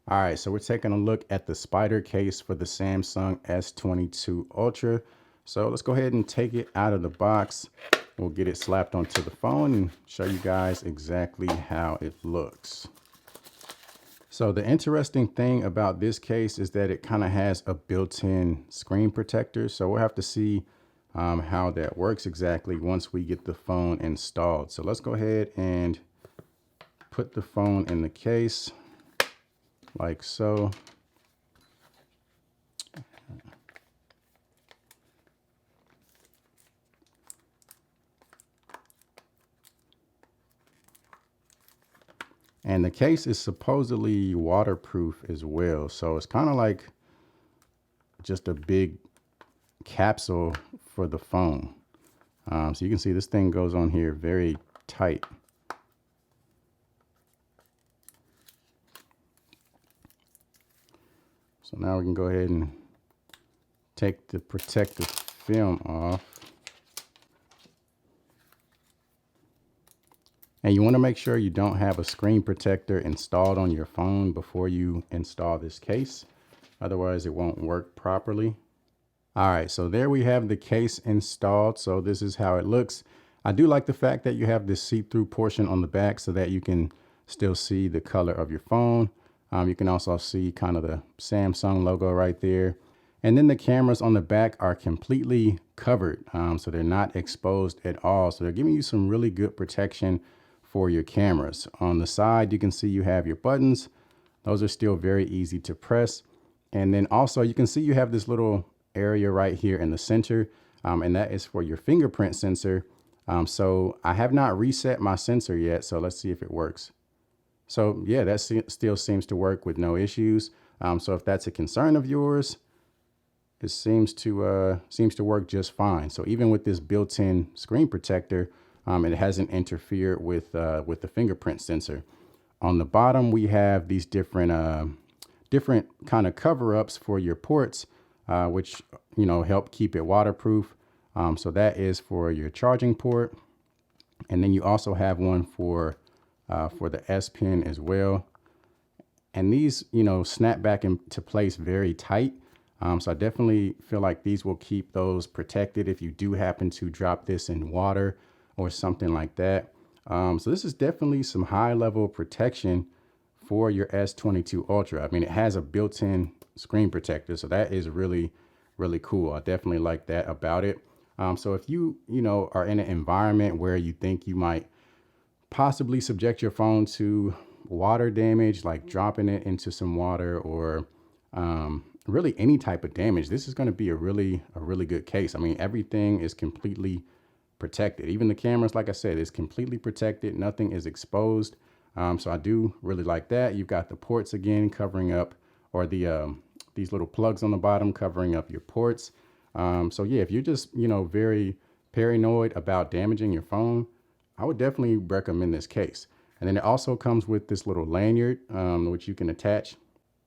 All right, so we're taking a look at the spider case for the Samsung S22 Ultra. So let's go ahead and take it out of the box. We'll get it slapped onto the phone and show you guys exactly how it looks. So the interesting thing about this case is that it kind of has a built-in screen protector. So we'll have to see how that works exactly once we get the phone installed. So let's go ahead and put the phone in the case like so. And the case is supposedly waterproof as well. So it's kind of like just a big capsule for the phone. So you can see this thing goes on here very tight. So now we can go ahead and take the protective film off. And you want to make sure you don't have a screen protector installed on your phone before you install this case. Otherwise, it won't work properly. All right, so there we have the case installed. So this is how it looks. I do like the fact that you have this see-through portion on the back so that you can still see the color of your phone. You can also see kind of the Samsung logo right there. And then the cameras on the back are completely covered. So they're not exposed at all. So they're giving you some really good protection for your cameras. On the side, you can see you have your buttons. Those are still very easy to press. And then also you can see you have this little area right here in the center, and that is for your fingerprint sensor. So I have not reset my sensor yet, so let's see if it works. So yeah, that still seems to work with no issues. So if that's a concern of yours, it seems to work just fine. So even with this built-in screen protector, it hasn't interfered with the fingerprint sensor. On the bottom, we have these different kind of cover-ups for your ports, which help keep it waterproof. So that is for your charging port, and then you also have one for the S Pen as well. And these snap back into place very tight. So I definitely feel like these will keep those protected if you do happen to drop this in water or something like that. So this is definitely some high level protection for your S22 Ultra. I mean, it has a built-in screen protector, so that is really, really cool. I definitely like that about it. So if you are in an environment where you think you might possibly subject your phone to water damage, like dropping it into some water, or really any type of damage, this is going to be a really good case. I mean, everything is completely protected. Even the cameras, like I said, is completely protected. Nothing is exposed. So I do really like that. You've got the ports again covering up, or the these little plugs on the bottom covering up your ports. So yeah, if you're just very paranoid about damaging your phone, I would definitely recommend this case. And then it also comes with this little lanyard, which you can attach.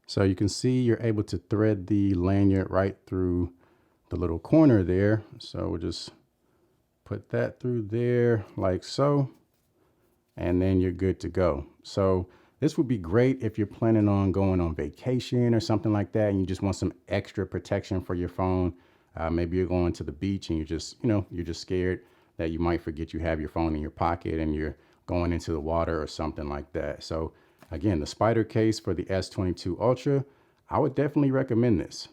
So you can see you're able to thread the lanyard right through the little corner there. So we'll just put that through there like so, and then you're good to go. So this would be great if you're planning on going on vacation or something like that, and you just want some extra protection for your phone. Maybe you're going to the beach and you're just scared that you might forget you have your phone in your pocket and you're going into the water or something like that. So again, the spider case for the S22 Ultra, I would definitely recommend this.